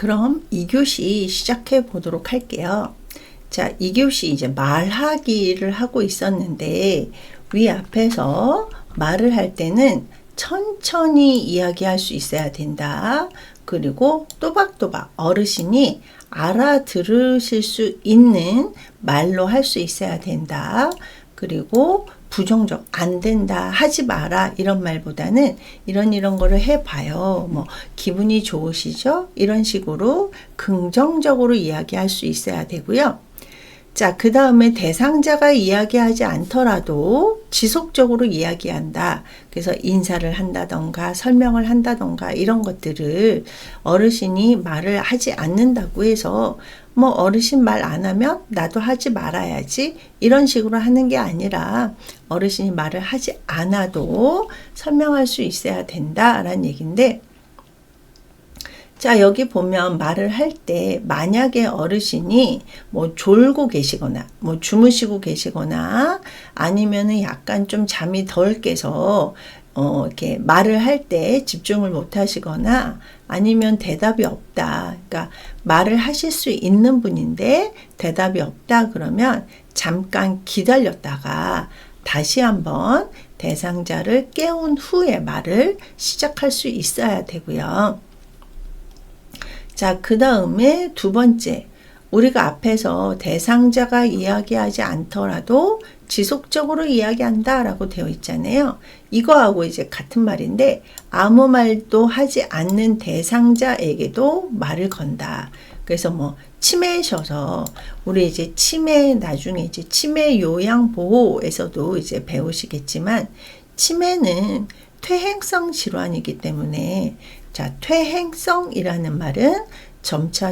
그럼 2교시 시작해 보도록 할게요. 자, 2교시 이제 말하기를 하고 있었는데 위 앞에서 말을 할 때는 천천히 이야기할 수 있어야 된다. 그리고 또박또박 어르신이 알아들으실 수 있는 말로 할 수 있어야 된다. 그리고 부정적, 안 된다, 하지 마라 이런 말보다는 이런 거를 해봐요. 뭐 기분이 좋으시죠? 이런 식으로 긍정적으로 이야기할 수 있어야 되고요. 자, 그 다음에 대상자가 이야기하지 않더라도 지속적으로 이야기한다. 그래서 인사를 한다던가 설명을 한다던가 이런 것들을 어르신이 말을 하지 않는다고 해서 뭐 어르신 말 안 하면 나도 하지 말아야지 이런 식으로 하는 게 아니라 어르신이 말을 하지 않아도 설명할 수 있어야 된다라는 얘기인데, 자, 여기 보면 말을 할 때 만약에 어르신이 뭐 졸고 계시거나 뭐 주무시고 계시거나 아니면은 약간 좀 잠이 덜 깨서 이렇게 말을 할 때 집중을 못 하시거나 아니면 대답이 없다. 그러니까 말을 하실 수 있는 분인데 대답이 없다 그러면 잠깐 기다렸다가 다시 한번 대상자를 깨운 후에 말을 시작할 수 있어야 되고요. 자, 그 다음에 두 번째, 우리가 앞에서 대상자가 이야기하지 않더라도 지속적으로 이야기한다 라고 되어 있잖아요. 이거하고 이제 같은 말인데 아무 말도 하지 않는 대상자에게도 말을 건다. 그래서 뭐 치매셔서 우리 이제 치매 나중에 이제 치매 요양 보호에서도 이제 배우시겠지만 치매는 퇴행성 질환이기 때문에 자, 퇴행성이라는 말은 점차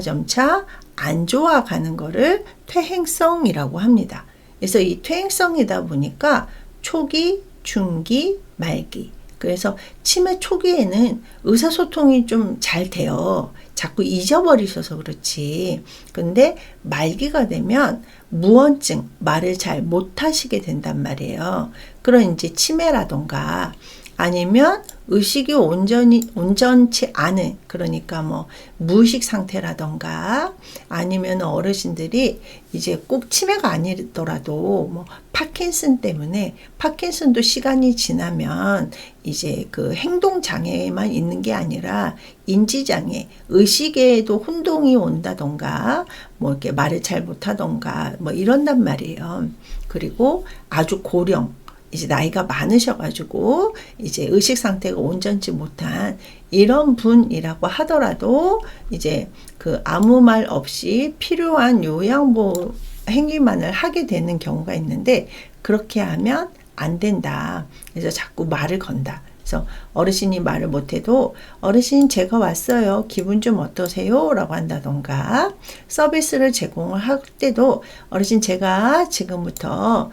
안 좋아가는 거를 퇴행성이라고 합니다. 그래서 이 퇴행성이다 보니까 초기, 중기, 말기. 그래서 치매 초기에는 의사소통이 좀 잘 돼요. 자꾸 잊어버리셔서 그렇지. 근데 말기가 되면 무언증, 말을 잘 못하시게 된단 말이에요. 그런 이제 치매라던가 아니면 의식이 온전치 않은, 그러니까 뭐 무의식 상태라던가 아니면 어르신들이 이제 꼭 치매가 아니더라도 뭐 파킨슨 때문에, 파킨슨도 시간이 지나면 이제 그 행동 장애만 있는 게 아니라 인지 장애, 의식에도 혼동이 온다던가 뭐 이렇게 말을 잘 못하던가 뭐 이런단 말이에요. 그리고 아주 고령, 이제 나이가 많으셔가지고 이제 의식 상태가 온전치 못한 이런 분이라고 하더라도 이제 그 아무 말 없이 필요한 요양보호 행위만을 하게 되는 경우가 있는데 그렇게 하면 안 된다. 그래서 자꾸 말을 건다. 그래서 어르신이 말을 못해도 어르신 제가 왔어요. 기분 좀 어떠세요? 라고 한다던가 서비스를 제공을 할 때도 어르신 제가 지금부터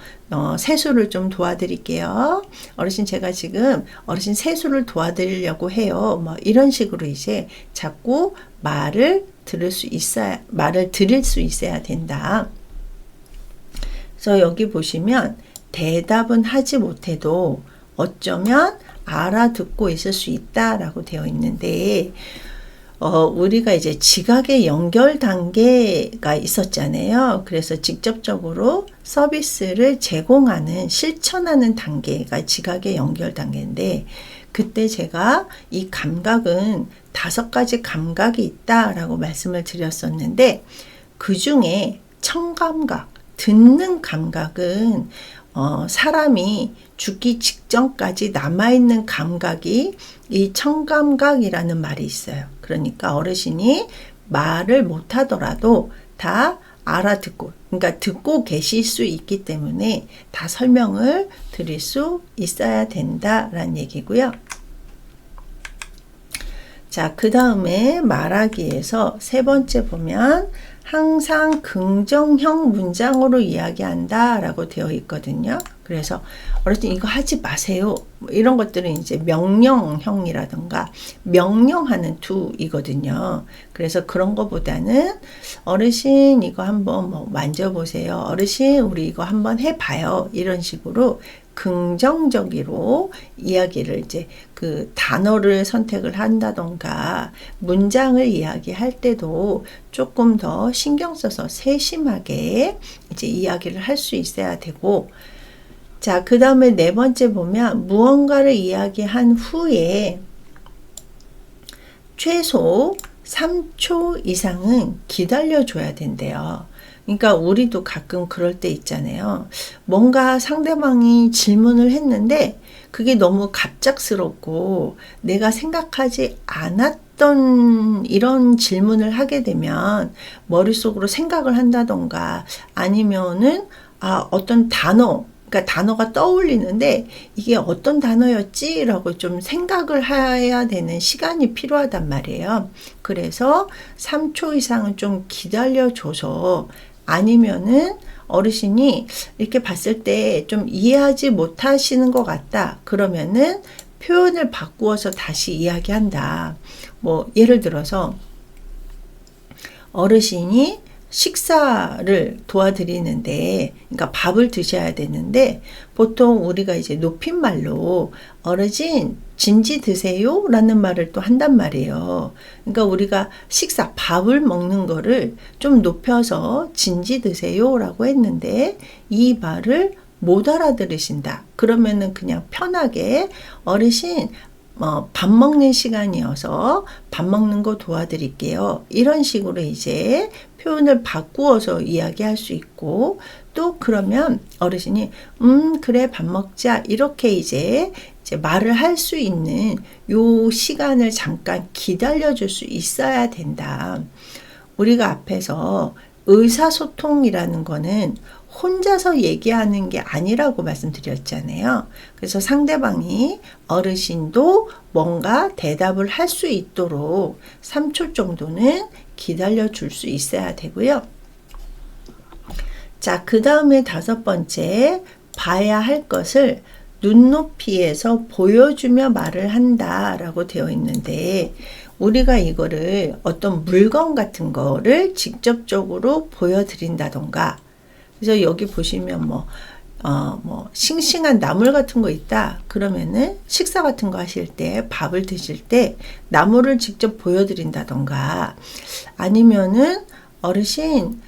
세수를 좀 도와드릴게요. 어르신 제가 지금 어르신 세수를 도와드리려고 해요. 뭐 이런 식으로 이제 자꾸 말을 드릴 수 있어야 된다. 그래서 여기 보시면 대답은 하지 못해도 어쩌면 알아듣고 있을 수 있다라고 되어 있는데 우리가 이제 지각의 연결 단계가 있었잖아요. 그래서 직접적으로 서비스를 제공하는, 실천하는 단계가 지각의 연결 단계인데 그때 제가 이 감각은 5가지 감각이 있다라고 말씀을 드렸었는데 그 중에 청감각, 듣는 감각은 사람이 죽기 직전까지 남아있는 감각이 이 청감각이라는 말이 있어요. 그러니까 어르신이 말을 못하더라도 다 알아듣고, 그러니까 듣고 계실 수 있기 때문에 다 설명을 드릴 수 있어야 된다라는 얘기고요. 자, 그 다음에 말하기에서 세 번째 보면 항상 긍정형 문장으로 이야기한다 라고 되어 있거든요. 그래서 어르신 이거 하지 마세요. 뭐 이런 것들은 이제 명령형이라든가 명령하는 투이거든요. 그래서 그런 거보다는 어르신 이거 한번 뭐 만져보세요. 어르신 우리 이거 한번 해봐요. 이런 식으로 긍정적으로 이야기를 이제 그 단어를 선택을 한다던가 문장을 이야기할 때도 조금 더 신경 써서 세심하게 이제 이야기를 할 수 있어야 되고, 자, 그 다음에 네 번째 보면 무언가를 이야기한 후에 최소 3초 이상은 기다려줘야 된대요. 그러니까 우리도 가끔 그럴 때 있잖아요. 뭔가 상대방이 질문을 했는데 그게 너무 갑작스럽고 내가 생각하지 않았던 이런 질문을 하게 되면 머릿속으로 생각을 한다던가 아니면은 어떤 단어, 그러니까 단어가 떠올리는데 이게 어떤 단어였지? 라고 좀 생각을 해야 되는 시간이 필요하단 말이에요. 그래서 3초 이상은 좀 기다려줘서, 아니면은 어르신이 이렇게 봤을 때 좀 이해하지 못하시는 것 같다. 그러면은 표현을 바꾸어서 다시 이야기한다. 뭐 예를 들어서 어르신이 식사를 도와드리는데, 그러니까 밥을 드셔야 되는데 보통 우리가 이제 높임말로 어르신 진지 드세요 라는 말을 또 한단 말이에요. 그러니까 우리가 식사 밥을 먹는 거를 좀 높여서 진지 드세요 라고 했는데 이 말을 못 알아들으신다. 그러면은 그냥 편하게 어르신 밥 먹는 시간이어서 밥 먹는 거 도와드릴게요. 이런 식으로 이제 표현을 바꾸어서 이야기할 수 있고, 또 그러면 어르신이 그래 밥 먹자 이렇게 이제 말을 할 수 있는 요 시간을 잠깐 기다려 줄 수 있어야 된다. 우리가 앞에서 의사소통이라는 거는 혼자서 얘기하는 게 아니라고 말씀드렸잖아요. 그래서 상대방이 어르신도 뭔가 대답을 할 수 있도록 3초 정도는 기다려 줄 수 있어야 되고요. 자, 그 다음에 다섯 번째, 봐야 할 것을 눈높이에서 보여주며 말을 한다 라고 되어 있는데, 우리가 이거를 어떤 물건 같은 거를 직접적으로 보여드린다던가, 그래서 여기 보시면 싱싱한 나물 같은 거 있다. 그러면은 식사 같은 거 하실 때, 밥을 드실 때 나물을 직접 보여드린다던가, 아니면은 어르신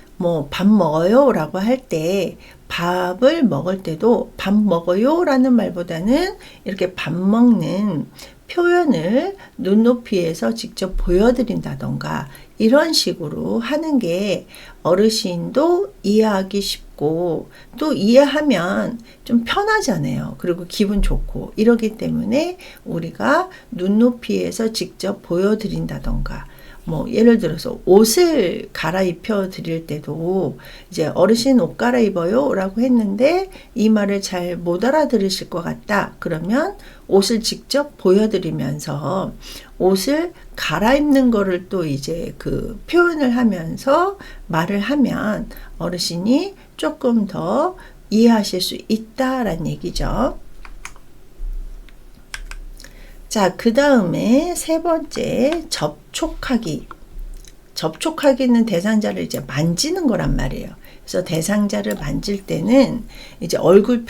밥 먹어요 라고 할 때 밥을 먹을 때도 밥 먹어요 라는 말보다는 이렇게 밥 먹는 표현을 눈높이에서 직접 보여드린다던가 이런 식으로 하는 게 어르신도 이해하기 쉽고 또 이해하면 좀 편하잖아요. 그리고 기분 좋고 이러기 때문에 우리가 눈높이에서 직접 보여드린다던가, 예를 들어서 옷을 갈아입혀 드릴 때도 이제 어르신 옷 갈아입어요 라고 했는데 이 말을 잘 못 알아들으실 것 같다. 그러면 옷을 직접 보여드리면서 옷을 갈아입는 거를 또 이제 그 표현을 하면서 말을 하면 어르신이 조금 더 이해하실 수 있다라는 얘기죠. 자, 그 다음에 세 번째, 접촉하기. 접촉하기는 대상자를 이제 만지는 거란 말이에요. 그래서 대상자를 만질 때는 이제 얼굴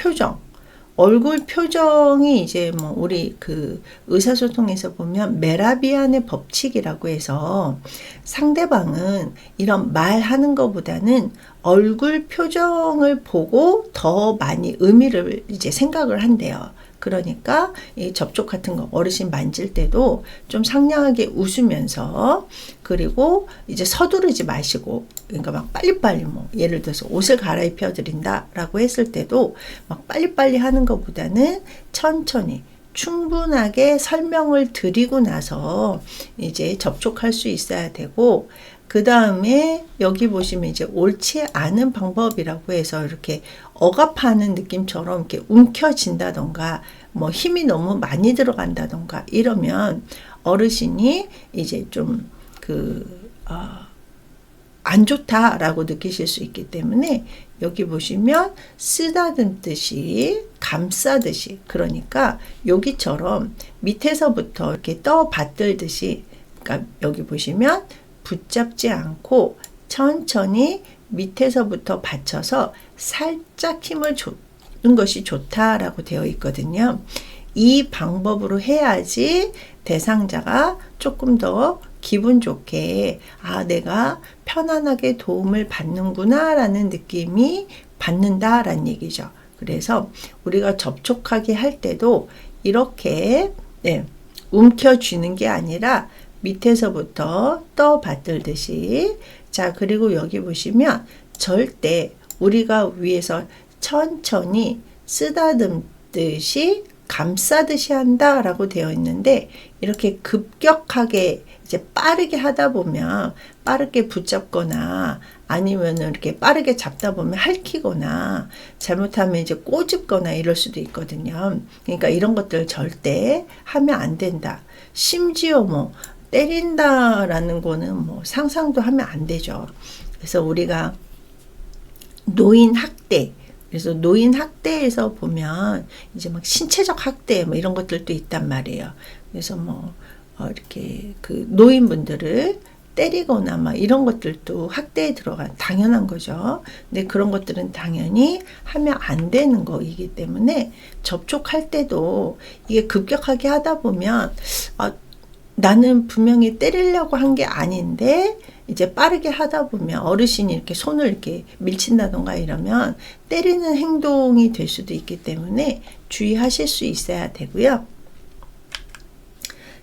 표정이 이제 우리 그 의사소통에서 보면 메라비안의 법칙이라고 해서 상대방은 이런 말하는 것보다는 얼굴 표정을 보고 더 많이 의미를 이제 생각을 한대요. 그러니까 이 접촉 같은 거 어르신 만질 때도 좀 상냥하게 웃으면서, 그리고 이제 서두르지 마시고, 그러니까 막 빨리빨리 예를 들어서 옷을 갈아입혀 드린다 라고 했을 때도 막 빨리빨리 하는 것보다는 천천히 충분하게 설명을 드리고 나서 이제 접촉할 수 있어야 되고, 그 다음에 여기 보시면 이제 옳지 않은 방법이라고 해서 이렇게 억압하는 느낌처럼 이렇게 움켜진다던가 힘이 너무 많이 들어간다던가 이러면 어르신이 이제 좀 안 좋다라고 느끼실 수 있기 때문에 여기 보시면 쓰다듬듯이 감싸듯이, 그러니까 여기처럼 밑에서부터 이렇게 떠받들듯이, 그러니까 여기 보시면 붙잡지 않고 천천히 밑에서부터 받쳐서 살짝 힘을 것이 좋다라고 되어 있거든요. 이 방법으로 해야지 대상자가 조금 더 기분 좋게 내가 편안하게 도움을 받는구나 라는 느낌이 받는다라는 얘기죠. 그래서 우리가 접촉하게 할 때도 이렇게 움켜쥐는 게 아니라 밑에서부터 떠받들듯이. 자, 그리고 여기 보시면 절대 우리가 위에서 천천히 쓰다듬듯이 감싸듯이 한다라고 되어 있는데, 이렇게 급격하게 이제 빠르게 하다 보면 빠르게 붙잡거나 아니면 이렇게 빠르게 잡다 보면 핥히거나 잘못하면 이제 꼬집거나 이럴 수도 있거든요. 그러니까 이런 것들 절대 하면 안 된다. 심지어 뭐 때린다라는 거는 뭐 상상도 하면 안 되죠. 그래서 우리가 노인 학대, 그래서 노인 학대에서 보면 이제 막 신체적 학대 뭐 이런 것들도 있단 말이에요. 그래서 뭐 이렇게 그 노인분들을 때리거나 막 이런 것들도 학대에 들어간 당연한 거죠. 근데 그런 것들은 당연히 하면 안 되는 거이기 때문에 접촉할 때도 이게 급격하게 하다 보면 나는 분명히 때리려고 한 게 아닌데 이제 빠르게 하다 보면 어르신이 이렇게 손을 이렇게 밀친다던가 이러면 때리는 행동이 될 수도 있기 때문에 주의하실 수 있어야 되고요.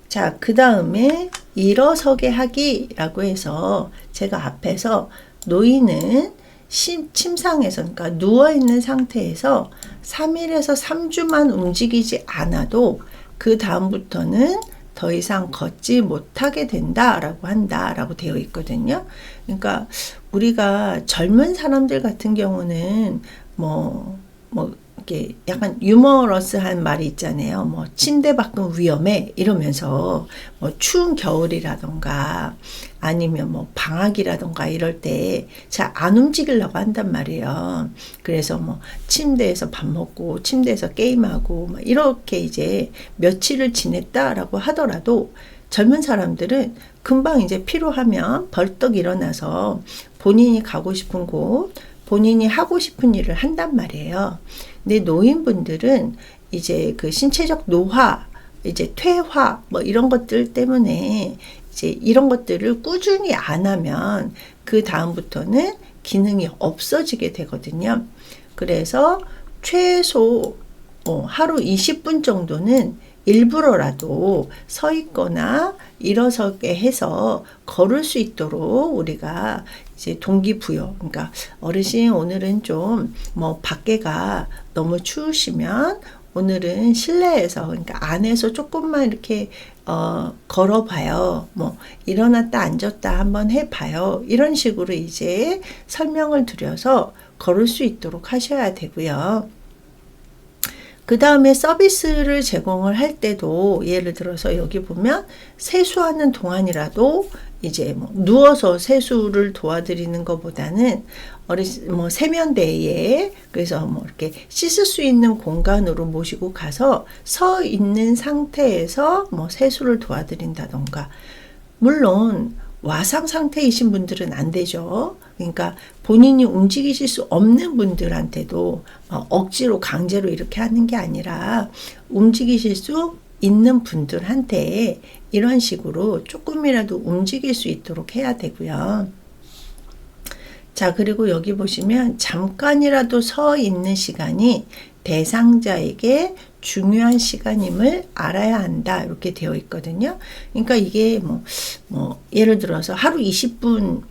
자, 그 다음에 일어서게 하기라고 해서 제가 앞에서 노인은 침상에서, 그러니까 누워있는 상태에서 3일에서 3주만 움직이지 않아도 그 다음부터는 더 이상 걷지 못하게 된다라고 한다라고 되어 있거든요. 그러니까 우리가 젊은 사람들 같은 경우는 뭐 이렇게 약간 유머러스한 말이 있잖아요. 뭐 침대 밖은 위험해 이러면서 뭐 추운 겨울이라던가 아니면 뭐 방학이라던가 이럴 때 잘 안 움직이려고 한단 말이에요. 그래서 뭐 침대에서 밥 먹고 침대에서 게임하고 막 이렇게 이제 며칠을 지냈다라고 하더라도 젊은 사람들은 금방 이제 피로하면 벌떡 일어나서 본인이 가고 싶은 곳, 본인이 하고 싶은 일을 한단 말이에요. 근데 노인분들은 이제 그 신체적 노화, 이제 퇴화 뭐 이런 것들 때문에 이제 이런 것들을 꾸준히 안 하면 그 다음부터는 기능이 없어지게 되거든요. 그래서 최소 하루 20분 정도는 일부러라도 서 있거나 일어서게 해서 걸을 수 있도록 우리가 이제 동기부여, 그러니까 어르신 오늘은 좀 뭐 밖에가 너무 추우시면 오늘은 실내에서, 그러니까 안에서 조금만 이렇게 걸어봐요. 뭐 일어났다 앉았다 한번 해봐요. 이런 식으로 이제 설명을 드려서 걸을 수 있도록 하셔야 되고요. 그 다음에 서비스를 제공을 할 때도 예를 들어서 여기 보면 세수하는 동안이라도 이제 뭐 누워서 세수를 도와드리는 것보다는 뭐 세면대에, 그래서 뭐 이렇게 씻을 수 있는 공간으로 모시고 가서 서 있는 상태에서 뭐 세수를 도와드린다던가, 물론 와상 상태이신 분들은 안 되죠. 그러니까 본인이 움직이실 수 없는 분들한테도 억지로 강제로 이렇게 하는 게 아니라 움직이실 수 있는 분들한테 이런 식으로 조금이라도 움직일 수 있도록 해야 되고요. 자, 그리고 여기 보시면 잠깐이라도 서 있는 시간이 대상자에게 중요한 시간임을 알아야 한다 이렇게 되어 있거든요. 그러니까 이게 뭐 예를 들어서 하루 20분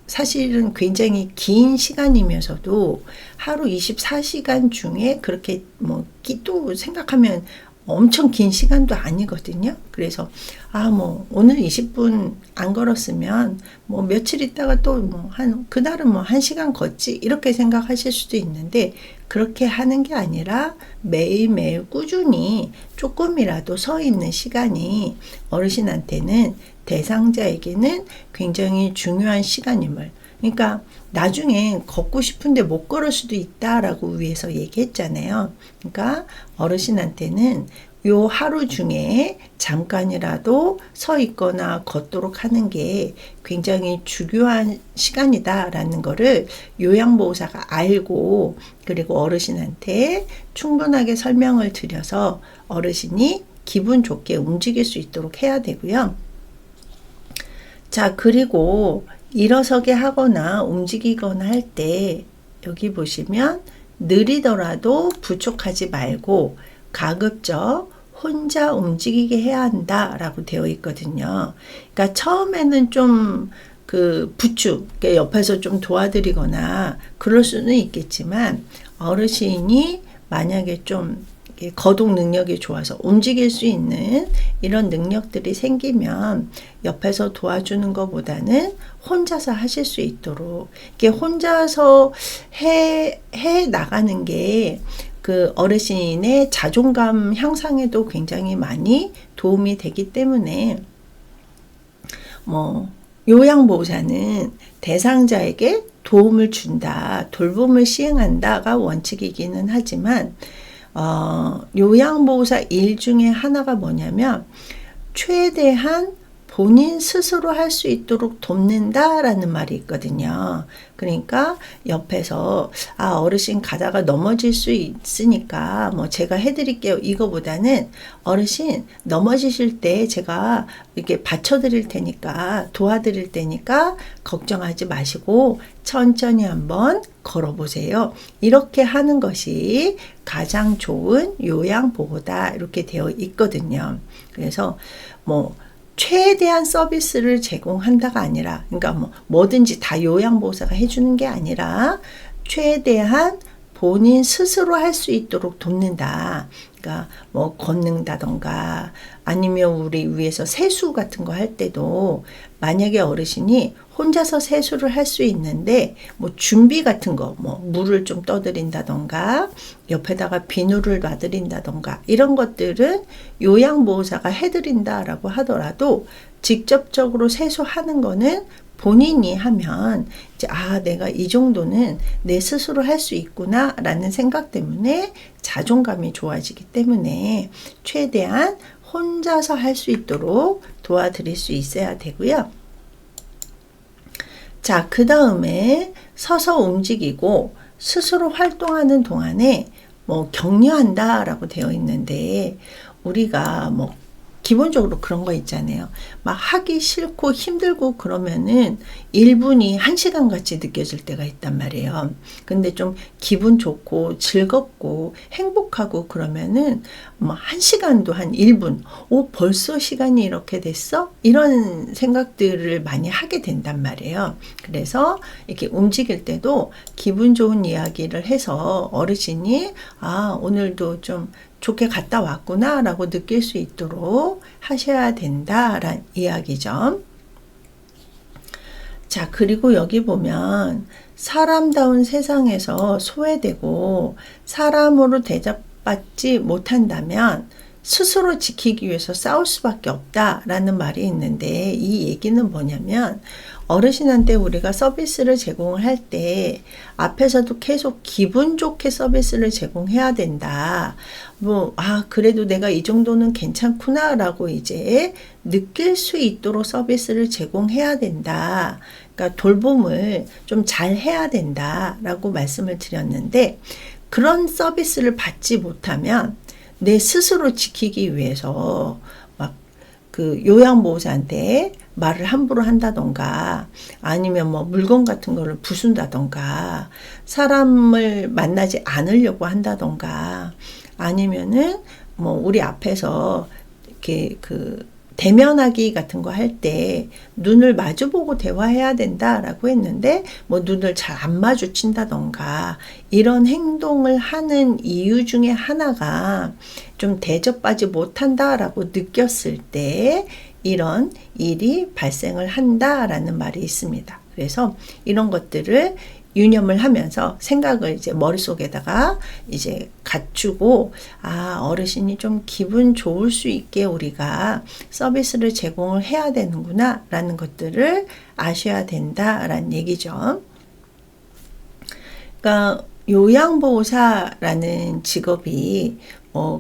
사실은 굉장히 긴 시간이면서도 하루 24시간 중에 그렇게 또 생각하면 엄청 긴 시간도 아니거든요. 그래서 뭐 오늘 20분 안 걸었으면 뭐 며칠 있다가 또 그날은 1시간 걷지 이렇게 생각하실 수도 있는데, 그렇게 하는 게 아니라 매일매일 꾸준히 조금이라도 서 있는 시간이 어르신한테는, 대상자에게는 굉장히 중요한 시간임을, 그러니까 나중에 걷고 싶은데 못 걸을 수도 있다라고 위해서 얘기했잖아요. 그러니까 어르신한테는 요 하루 중에 잠깐이라도 서 있거나 걷도록 하는 게 굉장히 중요한 시간이다라는 거를 요양보호사가 알고, 그리고 어르신한테 충분하게 설명을 드려서 어르신이 기분 좋게 움직일 수 있도록 해야 되고요. 자, 그리고 일어서게 하거나 움직이거나 할 때 여기 보시면 느리더라도 부족하지 말고 가급적 혼자 움직이게 해야 한다라고 되어 있거든요. 그러니까 처음에는 좀 부축, 옆에서 좀 도와드리거나 그럴 수는 있겠지만, 어르신이 만약에 좀 거동 능력이 좋아서 움직일 수 있는 이런 능력들이 생기면 옆에서 도와주는 것보다는 혼자서 하실 수 있도록, 이게 혼자서 해 나가는 게 그 어르신의 자존감 향상에도 굉장히 많이 도움이 되기 때문에, 요양보호사는 대상자에게 도움을 준다, 돌봄을 시행한다가 원칙이기는 하지만, 요양보호사 일 중에 하나가 뭐냐면 최대한 본인 스스로 할 수 있도록 돕는다라는 말이 있거든요. 그러니까 옆에서 어르신 가다가 넘어질 수 있으니까 제가 해드릴게요, 이거보다는 어르신 넘어지실 때 제가 이렇게 받쳐드릴 테니까, 도와드릴 테니까 걱정하지 마시고 천천히 한번 걸어보세요, 이렇게 하는 것이 가장 좋은 요양보호다, 이렇게 되어 있거든요. 그래서 최대한 서비스를 제공한다가 아니라, 그러니까 뭐든지 다 요양보호사가 해주는 게 아니라 최대한 본인 스스로 할 수 있도록 돕는다. 그러니까 걷는다던가, 아니면 우리 위에서 세수 같은 거 할 때도 만약에 어르신이 혼자서 세수를 할 수 있는데 준비 같은 거, 물을 좀 떠드린다던가 옆에다가 비누를 놔드린다던가 이런 것들은 요양보호사가 해드린다라고 하더라도, 직접적으로 세수하는 거는 본인이 하면 이제 내가 이 정도는 내 스스로 할 수 있구나 라는 생각 때문에 자존감이 좋아지기 때문에 최대한 혼자서 할 수 있도록 도와드릴 수 있어야 되고요. 자, 그 다음에 서서 움직이고 스스로 활동하는 동안에 격려한다 라고 되어 있는데, 우리가 기본적으로 그런 거 있잖아요. 막 하기 싫고 힘들고 그러면은 1분이 1시간 같이 느껴질 때가 있단 말이에요. 근데 좀 기분 좋고 즐겁고 행복하고 그러면은 1시간도 한 1분, 벌써 시간이 이렇게 됐어? 이런 생각들을 많이 하게 된단 말이에요. 그래서 이렇게 움직일 때도 기분 좋은 이야기를 해서 어르신이 오늘도 좀 좋게 갔다 왔구나 라고 느낄 수 있도록 하셔야 된다라는 이야기죠. 자, 그리고 여기 보면 사람다운 세상에서 소외되고 사람으로 대접받지 못한다면 스스로 지키기 위해서 싸울 수밖에 없다라는 말이 있는데, 이 얘기는 뭐냐면 어르신한테 우리가 서비스를 제공을 할 때 앞에서도 계속 기분 좋게 서비스를 제공해야 된다. 그래도 내가 이 정도는 괜찮구나 라고 이제 느낄 수 있도록 서비스를 제공해야 된다. 그러니까 돌봄을 좀 잘 해야 된다 라고 말씀을 드렸는데, 그런 서비스를 받지 못하면 내 스스로 지키기 위해서 요양보호사한테 말을 함부로 한다던가, 아니면 물건 같은 거를 부순다던가, 사람을 만나지 않으려고 한다던가, 아니면은 우리 앞에서 이렇게 대면하기 같은 거 할 때 눈을 마주보고 대화해야 된다라고 했는데 눈을 잘 안 마주친다던가, 이런 행동을 하는 이유 중에 하나가 좀 대접받지 못한다라고 느꼈을 때 이런 일이 발생을 한다라는 말이 있습니다. 그래서 이런 것들을 유념을 하면서 생각을 이제 머릿속에다가 이제 갖추고, 어르신이 좀 기분 좋을 수 있게 우리가 서비스를 제공을 해야 되는구나 라는 것들을 아셔야 된다라는 얘기죠. 그러니까 요양보호사라는 직업이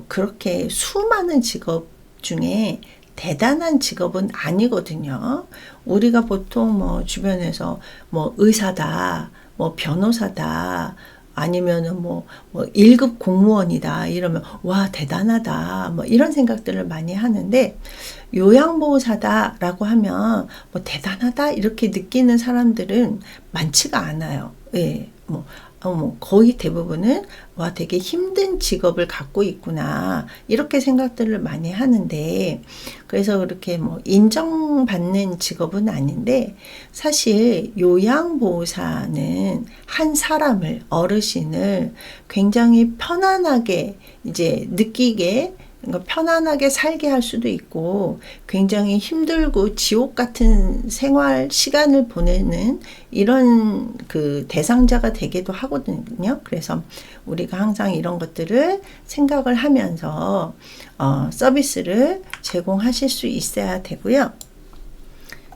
그렇게 수많은 직업 중에 대단한 직업은 아니거든요. 우리가 보통 뭐 주변에서 뭐 의사다, 뭐 변호사다, 아니면은 뭐 1급 공무원이다 이러면 와 대단하다 뭐 이런 생각들을 많이 하는데, 요양보호사다라고 하면 뭐 대단하다 이렇게 느끼는 사람들은 많지가 않아요. 예, 거의 대부분은 와 되게 힘든 직업을 갖고 있구나 이렇게 생각들을 많이 하는데, 그래서 그렇게 뭐 인정받는 직업은 아닌데, 사실 요양보호사는 한 사람을, 어르신을 굉장히 편안하게 이제 느끼게, 그러니까 편안하게 살게 할 수도 있고, 굉장히 힘들고 지옥 같은 생활 시간을 보내는 이런 그 대상자가 되기도 하거든요. 그래서 우리가 항상 이런 것들을 생각을 하면서 서비스를 제공하실 수 있어야 되고요.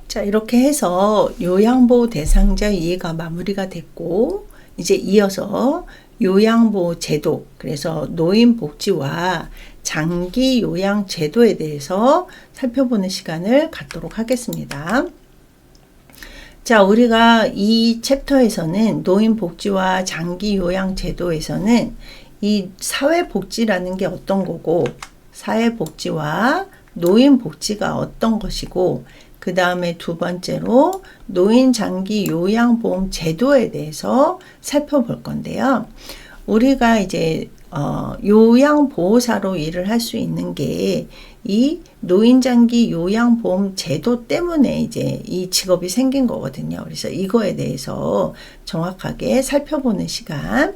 자, 이렇게 해서 요양보호 대상자 이해가 마무리가 됐고, 이제 이어서 요양보호 제도, 그래서 노인복지와 장기 요양 제도에 대해서 살펴보는 시간을 갖도록 하겠습니다. 자, 우리가 이 챕터에서는 노인복지와 장기 요양 제도에서는 이 사회복지라는 게 어떤 거고, 사회복지와 노인복지가 어떤 것이고, 그 다음에 두 번째로 노인 장기 요양보험 제도에 대해서 살펴볼 건데요. 우리가 이제 요양보호사로 일을 할 수 있는 게 이 노인장기 요양보험 제도 때문에 이제 이 직업이 생긴 거거든요. 그래서 이거에 대해서 정확하게 살펴보는 시간.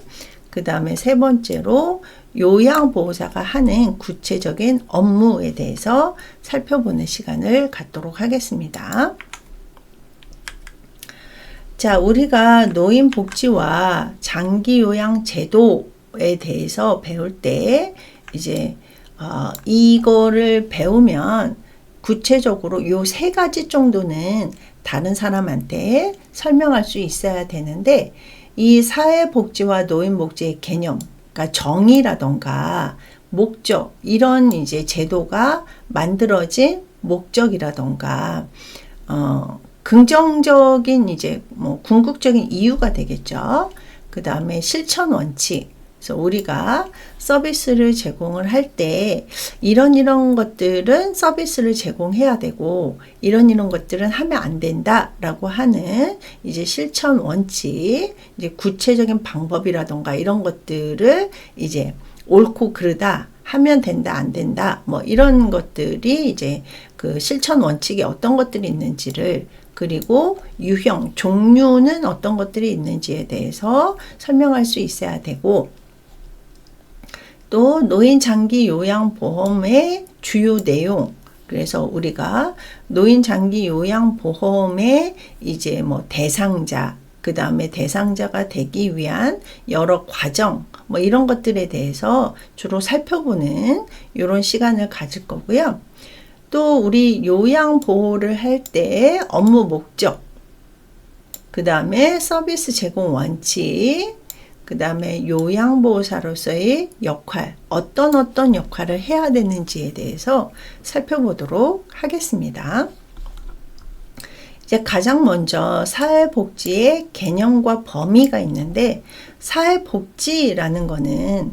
그 다음에 세 번째로 요양보호사가 하는 구체적인 업무에 대해서 살펴보는 시간을 갖도록 하겠습니다. 자, 우리가 노인복지와 장기요양 제도에 대해서 배울 때 이제 이거를 배우면 구체적으로 요 세 가지 정도는 다른 사람한테 설명할 수 있어야 되는데, 이 사회복지와 노인복지의 개념, 그러니까 정의라던가 목적, 이런 이제 제도가 만들어진 목적이라던가 긍정적인 이제 뭐 궁극적인 이유가 되겠죠. 그 다음에 실천 원칙. 그래서 우리가 서비스를 제공을 할 때 이런 것들은 서비스를 제공해야 되고, 이런 것들은 하면 안 된다라고 하는 이제 실천 원칙, 이제 구체적인 방법이라던가 이런 것들을 이제 옳고 그르다, 하면 된다, 안 된다, 뭐 이런 것들이 이제 그 실천 원칙에 어떤 것들이 있는지를, 그리고 유형, 종류는 어떤 것들이 있는지에 대해서 설명할 수 있어야 되고, 또 노인 장기 요양 보험의 주요 내용, 그래서 우리가 노인 장기 요양 보험의 이제 뭐 대상자, 그 다음에 대상자가 되기 위한 여러 과정, 뭐 이런 것들에 대해서 주로 살펴보는 이런 시간을 가질 거고요. 또 우리 요양 보호를 할 때 업무 목적, 그 다음에 서비스 제공 원칙, 그 다음에 요양보호사로서의 역할, 어떤 역할을 해야 되는지에 대해서 살펴보도록 하겠습니다. 이제 가장 먼저 사회복지의 개념과 범위가 있는데, 사회복지라는 거는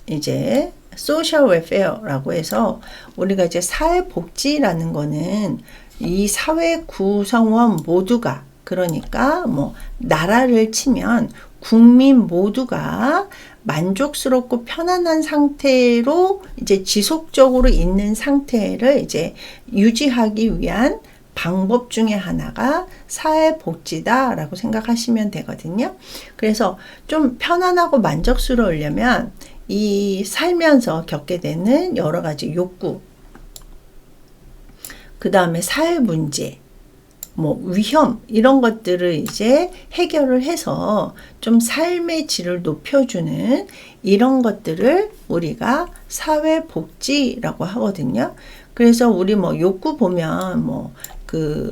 이제 소셜 웰페어라고 해서, 우리가 이제 사회복지라는 거는 이 사회 구성원 모두가, 그러니까 뭐 나라를 치면 국민 모두가 만족스럽고 편안한 상태로 이제 지속적으로 있는 상태를 이제 유지하기 위한 방법 중에 하나가 사회복지다라고 생각하시면 되거든요. 그래서 좀 편안하고 만족스러우려면 이 살면서 겪게 되는 여러 가지 욕구, 그 다음에 사회 문제, 뭐 위험, 이런 것들을 이제 해결을 해서 좀 삶의 질을 높여주는 이런 것들을 우리가 사회복지라고 하거든요. 그래서 우리 뭐 욕구 보면 뭐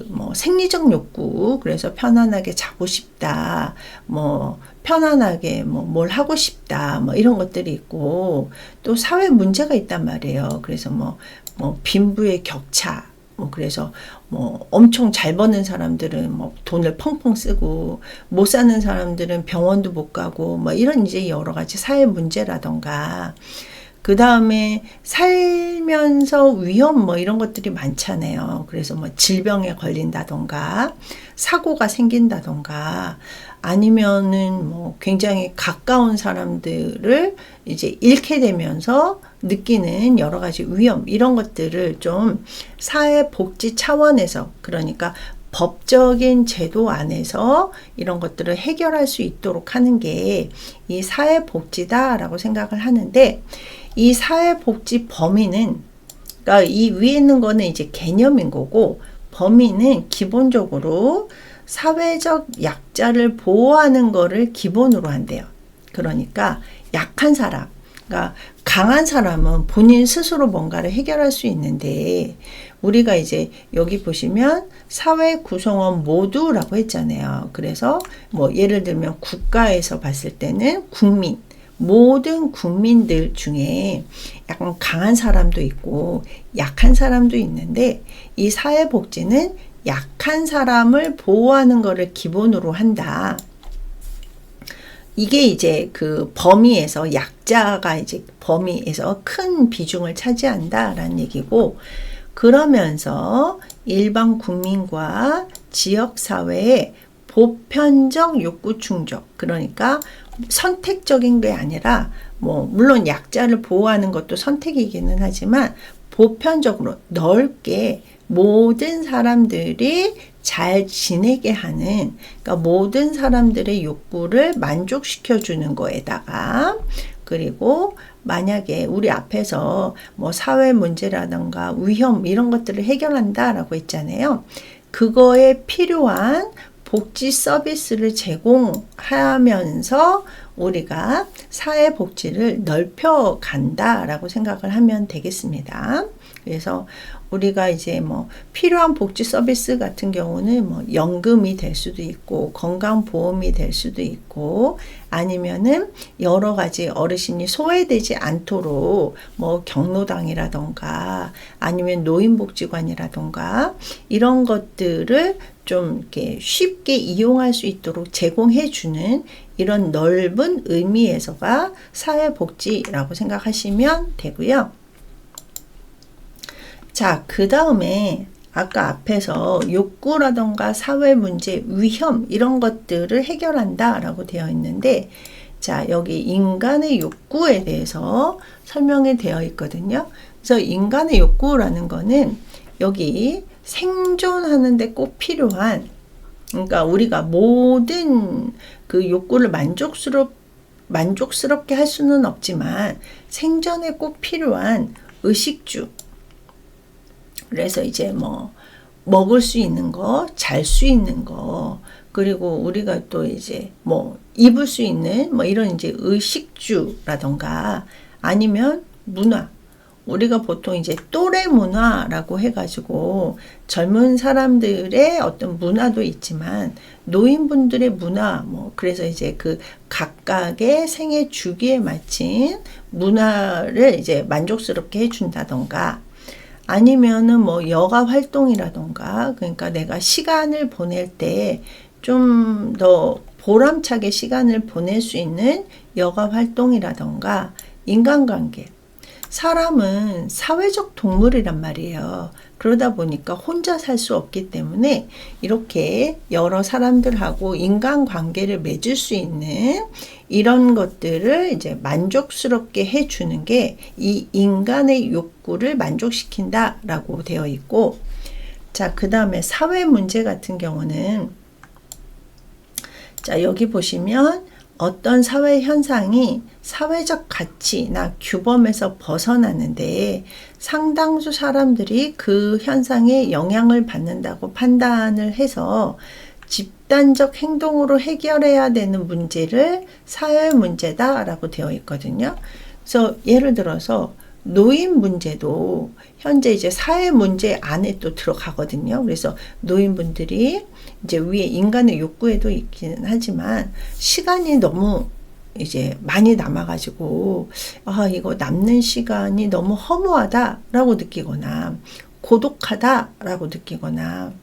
뭐 생리적 욕구, 그래서 편안하게 자고 싶다, 뭐 편안하게 뭐 뭘 하고 싶다, 뭐 이런 것들이 있고, 또 사회 문제가 있단 말이에요. 그래서 뭐 빈부의 격차, 뭐 그래서 뭐 엄청 잘 버는 사람들은 뭐 돈을 펑펑 쓰고, 못 사는 사람들은 병원도 못 가고, 뭐 이런 이제 여러 가지 사회 문제라던가, 그 다음에 살면서 위험 뭐 이런 것들이 많잖아요. 그래서 뭐 질병에 걸린다던가, 사고가 생긴다던가, 아니면은 뭐 굉장히 가까운 사람들을 이제 잃게 되면서 느끼는 여러 가지 위험, 이런 것들을 좀 사회복지 차원에서, 그러니까 법적인 제도 안에서 이런 것들을 해결할 수 있도록 하는 게 이 사회복지다라고 생각을 하는데, 이 사회복지 범위는, 그러니까 이 위에 있는 거는 이제 개념인 거고, 범위는 기본적으로 사회적 약자를 보호하는 거를 기본으로 한대요. 그러니까 약한 사람, 그러니까 강한 사람은 본인 스스로 뭔가를 해결할 수 있는데, 우리가 이제 여기 보시면 사회 구성원 모두라고 했잖아요. 그래서 뭐 예를 들면 국가에서 봤을 때는 국민, 모든 국민들 중에 약간 강한 사람도 있고 약한 사람도 있는데, 이 사회복지는 약한 사람을 보호하는 것을 기본으로 한다. 이게 이제 그 범위에서, 약자가 이제 범위에서 큰 비중을 차지한다라는 얘기고, 그러면서 일반 국민과 지역사회의 보편적 욕구 충족, 그러니까 선택적인 게 아니라, 뭐 물론 약자를 보호하는 것도 선택이기는 하지만 보편적으로 넓게 모든 사람들이 잘 지내게 하는, 그러니까 모든 사람들의 욕구를 만족시켜 주는 거에다가, 그리고 만약에 우리 앞에서 뭐 사회 문제라든가 위험 이런 것들을 해결한다라고 했잖아요. 그거에 필요한 복지 서비스를 제공하면서 우리가 사회복지를 넓혀 간다라고 생각을 하면 되겠습니다. 그래서 우리가 이제 뭐 필요한 복지 서비스 같은 경우는 뭐 연금이 될 수도 있고, 건강보험이 될 수도 있고, 아니면은 여러 가지 어르신이 소외되지 않도록 뭐 경로당이라던가, 아니면 노인복지관이라던가, 이런 것들을 좀 이렇게 쉽게 이용할 수 있도록 제공해주는 이런 넓은 의미에서가 사회복지라고 생각하시면 되고요. 자, 그 다음에 아까 앞에서 욕구라던가 사회 문제, 위험 이런 것들을 해결한다 라고 되어 있는데, 자, 여기 인간의 욕구에 대해서 설명이 되어 있거든요. 그래서 인간의 욕구라는 거는 여기 생존하는 데 꼭 필요한, 그러니까 우리가 모든 그 욕구를 만족스럽게 할 수는 없지만 생존에 꼭 필요한 의식주, 그래서 이제 뭐 먹을 수 있는 거, 잘 수 있는 거, 그리고 우리가 또 이제 뭐 입을 수 있는 뭐 이런 이제 의식주라던가, 아니면 문화, 우리가 보통 이제 또래 문화라고 해가지고 젊은 사람들의 어떤 문화도 있지만 노인분들의 문화, 뭐 그래서 이제 그 각각의 생애 주기에 맞춘 문화를 이제 만족스럽게 해준다던가, 아니면은 뭐 여가 활동이라던가, 그러니까 내가 시간을 보낼 때 좀 더 보람차게 시간을 보낼 수 있는 여가 활동이라던가, 인간관계. 사람은 사회적 동물이란 말이에요. 그러다 보니까 혼자 살 수 없기 때문에 이렇게 여러 사람들하고 인간관계를 맺을 수 있는 이런 것들을 이제 만족스럽게 해주는 게 이 인간의 욕구를 만족시킨다라고 되어 있고, 자, 그 다음에 사회 문제 같은 경우는, 자, 여기 보시면 어떤 사회 현상이 사회적 가치나 규범에서 벗어나는데 상당수 사람들이 그 현상에 영향을 받는다고 판단을 해서 집단적 행동으로 해결해야 되는 문제를 사회 문제다라고 되어 있거든요. 그래서 예를 들어서 노인 문제도 현재 이제 사회 문제 안에 또 들어가거든요. 그래서 노인분들이 이제 위에 인간의 욕구에도 있기는 하지만 시간이 너무 이제 많이 남아가지고 이거 남는 시간이 너무 허무하다라고 느끼거나 고독하다라고 느끼거나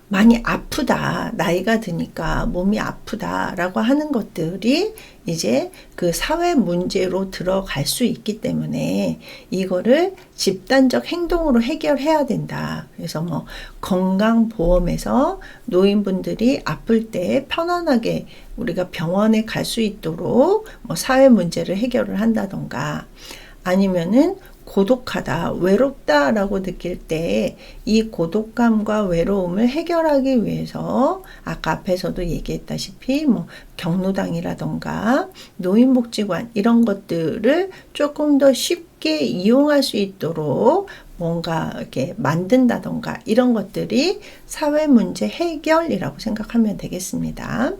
많이 아프다, 나이가 드니까 몸이 아프다라고 하는 것들이 이제 그 사회 문제로 들어갈 수 있기 때문에 이거를 집단적 행동으로 해결해야 된다. 그래서 뭐 건강보험에서 노인분들이 아플 때 편안하게 우리가 병원에 갈 수 있도록 뭐 사회 문제를 해결을 한다던가, 아니면은 고독하다, 외롭다라고 느낄 때 이 고독감과 외로움을 해결하기 위해서 아까 앞에서도 얘기했다시피 뭐 경로당이라던가 노인복지관 이런 것들을 조금 더 쉽게 이용할 수 있도록 뭔가 이렇게 만든다던가 이런 것들이 사회 문제 해결이라고 생각하면 되겠습니다.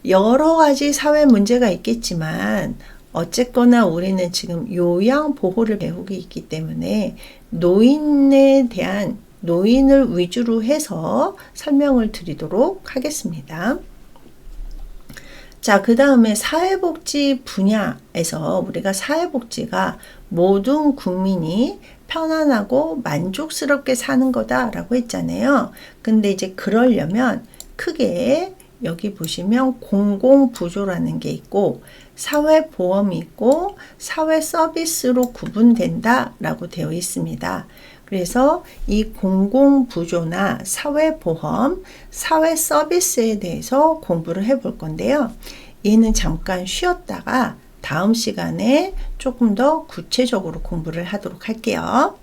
여러 가지 사회 문제가 있겠지만 어쨌거나 우리는 지금 요양보호를 배우고 있기 때문에 노인에 대한 노인을 위주로 해서 설명을 드리도록 하겠습니다. 자, 그 다음에 사회복지 분야에서 우리가 사회복지가 모든 국민이 편안하고 만족스럽게 사는 거다라고 했잖아요. 근데 이제 그러려면 크게 여기 보시면 공공부조라는 게 있고 사회보험이 있고 사회서비스로 구분된다 라고 되어 있습니다. 그래서 이 공공부조나 사회보험, 사회서비스에 대해서 공부를 해볼 건데요. 얘는 잠깐 쉬었다가 다음 시간에 조금 더 구체적으로 공부를 하도록 할게요.